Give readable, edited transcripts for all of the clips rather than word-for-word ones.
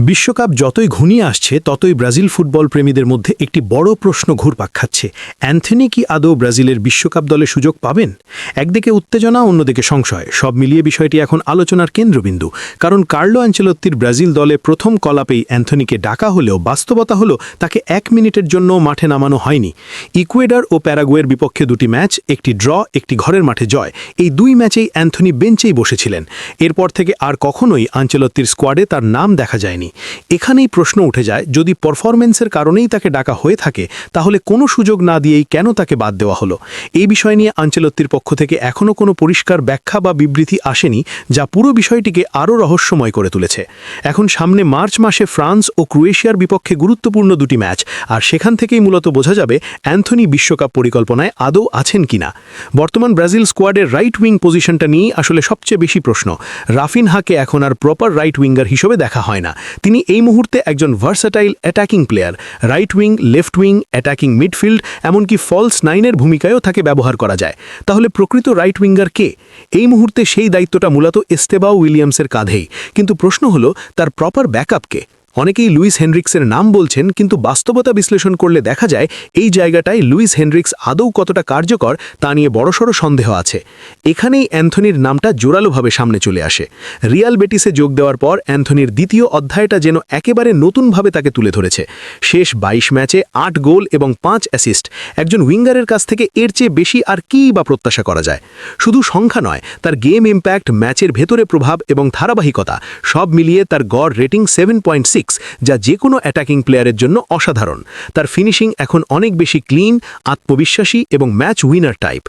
বিশ্বকাপ যতই ঘনিয়ে আসছে ততই ব্রাজিল ফুটবল প্রেমীদের মধ্যে একটি বড় প্রশ্ন ঘুরপাক খাচ্ছে। অ্যান্থনি কি আদৌ ব্রাজিলের বিশ্বকাপ দলে সুযোগ পাবেন? একদিকে উত্তেজনা, অন্যদিকে সংশয়। সব মিলিয়ে বিষয়টি এখন আলোচনার কেন্দ্রবিন্দু। কারণ কার্লো আনচেলত্তির ব্রাজিল দলে প্রথম কলাপেই অ্যান্থনিকে ডাকা হলেও বাস্তবতা হলো তাকে 1 মিনিটের জন্য মাঠে নামানো হয়নি। ইকুয়েডর ও প্যারাগুয়ের বিপক্ষে দুটি ম্যাচ, একটি ড্র, একটি ঘরের মাঠে জয়, এই দুই ম্যাচেই অ্যান্থনি বেঞ্চেই বসেছিলেন। এরপর থেকে আর কখনোই আনচেলত্তির স্কোয়াডে তার নাম দেখা যায়নি। এখানেই প্রশ্ন উঠে যায়, যদি পারফরম্যান্সের কারণেই তাকে ডাকা হয়ে থাকে তাহলে কোনো সুযোগ না দিয়েই কেন তাকে বাদ দেওয়া হলো? এই বিষয় নিয়ে আনচেলত্তির পক্ষ থেকে এখনও কোনো পরিষ্কার ব্যাখ্যা বা বিবৃতি আসেনি, যা পুরো বিষয়টিকে আরও রহস্যময় করে তুলেছে। এখন সামনে মার্চ মাসে ফ্রান্স ও ক্রোয়েশিয়ার বিপক্ষে গুরুত্বপূর্ণ দুটি ম্যাচ, আর সেখান থেকেই মূলত বোঝা যাবে অ্যান্থনি বিশ্বকাপ পরিকল্পনায় আদৌ আছেন কিনা। বর্তমান ব্রাজিল স্কোয়াডের রাইট উইং পজিশনটা নিয়েই আসলে সবচেয়ে বেশি প্রশ্ন। রাফিনহাকে এখন আর প্রপার রাইট উইঙ্গার হিসেবে দেখা হয় না। তিনি এই মুহূর্তে একজন versatile attacking player. Right wing, left wing, attacking midfield, এমনকি ফলস নাইনের ভূমিকায়ও তাকে ব্যবহার করা যায়। তাহলে প্রকৃত রাইট উইঙ্গার কে? এই মুহূর্তে সেই দায়িত্বটা মূলত এস্তেবাও উইলিয়ামসের কাঁধেই। কিন্তু প্রশ্ন হলো, তার প্রপার ব্যাকআপ কে? অনেকেই লুইস হেনরিক্সের নাম বলছেন, কিন্তু বাস্তবতা বিশ্লেষণ করলে দেখা যায় এই জায়গাটায় লুইস হেনরিক্স আদৌ কতটা কার্যকর তা নিয়ে বড়সড় সন্দেহ আছে। এখানেই অ্যান্থনির নামটা জোরালোভাবে সামনে চলে আসে। রিয়াল বেটিসে যোগ দেওয়ার পর অ্যান্থনির দ্বিতীয় অধ্যায়টা যেন একেবারে নতুনভাবে তাকে তুলে ধরেছে। শেষ 22 ম্যাচে 8 গোল এবং 5 অ্যাসিস্ট। একজন উইঙ্গারের কাছ থেকে এর চেয়ে বেশি আর কী বা প্রত্যাশা করা যায়? শুধু সংখ্যা নয়, তার গেম ইম্প্যাক্ট, ম্যাচের ভেতরে প্রভাব এবং ধারাবাহিকতা সব মিলিয়ে তার গড় রেটিং 7.6, যা যে কোনো অ্যাটাকিং প্লেয়ারের জন্য অসাধারণ। তার ফিনিশিং এখন অনেক বেশি ক্লিন, আত্মবিশ্বাসী এবং ম্যাচ উইনার টাইপ।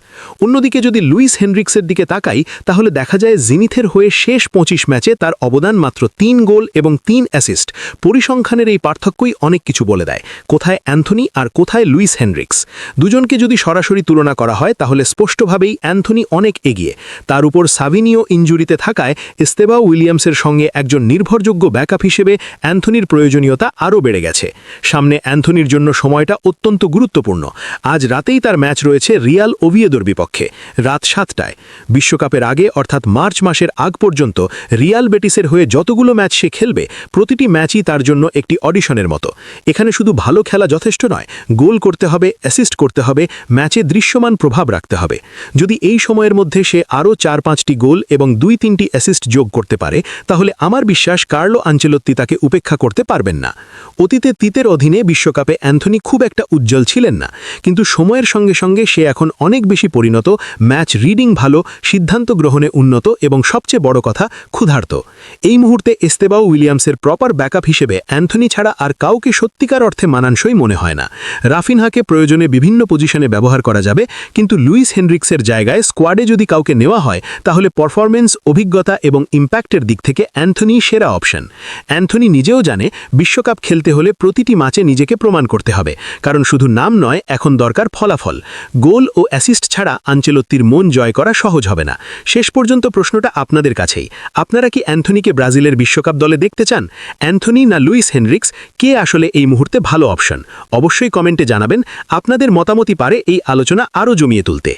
অন্যদিকে যদি লুইস হেনরিক্সের দিকে তাকাই, তাহলে দেখা যায় জিনিথের হয়ে শেষ 25 ম্যাচে তার অবদান মাত্র 3 গোল এবং 3 অ্যাসিস্ট। পরিসংখ্যানের এই পার্থক্যই অনেক কিছু বলে দেয়। কোথায় অ্যান্থনি আর কোথায় লুইস হেনরিক্স? দুজনকে যদি সরাসরি তুলনা করা হয় তাহলে স্পষ্টভাবেই অ্যান্থনি অনেক এগিয়ে। তার উপর সাভিনিও ইনজুরিতে থাকায় এস্তেবাও উইলিয়ামসের সঙ্গে একজন নির্ভরযোগ্য ব্যাকআপ হিসেবে অ্যান্থনির প্রয়োজনীয়তা আরও বেড়ে গেছে। সামনে অ্যান্থনির জন্য সময়টা অত্যন্ত গুরুত্বপূর্ণ। আজ রাতেই তার ম্যাচ রয়েছে রিয়াল ওভিয়েদোর বিপক্ষে, রাত 7টায়। বিশ্বকাপের আগে অর্থাৎ মার্চ মাসের আগ পর্যন্ত রিয়াল বেটিসের হয়ে যতগুলো ম্যাচ সে খেলবে, প্রতিটি ম্যাচই তার জন্য একটি অডিশনের মতো। এখানে শুধু ভালো খেলা যথেষ্ট নয়, গোল করতে হবে, অ্যাসিস্ট করতে হবে, ম্যাচে দৃশ্যমান প্রভাব রাখতে হবে। যদি এই সময়ের মধ্যে সে আরও 4-5টি গোল এবং 2-3টি অ্যাসিস্ট যোগ করতে পারে, তাহলে আমার বিশ্বাস কার্লো আনচেলত্তি তাকে উপেক্ষা করতে পারবেন না। অতীতে তিতের অধীনে বিশ্বকাপে অ্যান্থনি খুব একটা উজ্জ্বল ছিলেন না, কিন্তু সময়ের সঙ্গে সঙ্গে সে এখন অনেক বেশি পরিণত, ম্যাচ রিডিং ভালো, সিদ্ধান্ত গ্রহণে উন্নত এবং সবচেয়ে বড় কথা ক্ষুধার্ত। এই মুহূর্তে এস্তেবাও উইলিয়ামসের প্রপার ব্যাকআপ হিসেবে অ্যান্থনি ছাড়া আর কাউকে সত্যিকার অর্থে মানানসই মনে হয় না। রাফিনহাকে প্রয়োজনে বিভিন্ন পজিশনে ব্যবহার করা যাবে, কিন্তু লুইস হেনরিক্সের জায়গায় স্কোয়াডে যদি কাউকে নেওয়া হয় তাহলে পারফরম্যান্স, অভিজ্ঞতা এবং ইম্প্যাক্টের দিক থেকে অ্যান্থনি সেরা অপশন। অ্যান্থনি নিজেও জানে বিশ্বকাপ খেলতে হলে প্রতিটি ম্যাচে নিজেকে প্রমাণ করতে হবে, কারণ শুধু নাম নয়, এখন দরকার ফলাফল। গোল ও অ্যাসিস্ট ছাড়া আনচেলত্তির মন জয় করা সহজ হবে না। শেষ পর্যন্ত প্রশ্নটা আপনাদের কাছেই। আপনারা কি অ্যান্থনিকে ব্রাজিলের বিশ্বকাপ দলে দেখতে চান? অ্যান্থনি না লুইস হেনরিক্স, কে আসলে এই মুহূর্তে ভালো অপশন? অবশ্যই কমেন্টে জানাবেন। আপনাদের মতামতই পারে এই আলোচনা আরও জমিয়ে তুলতে।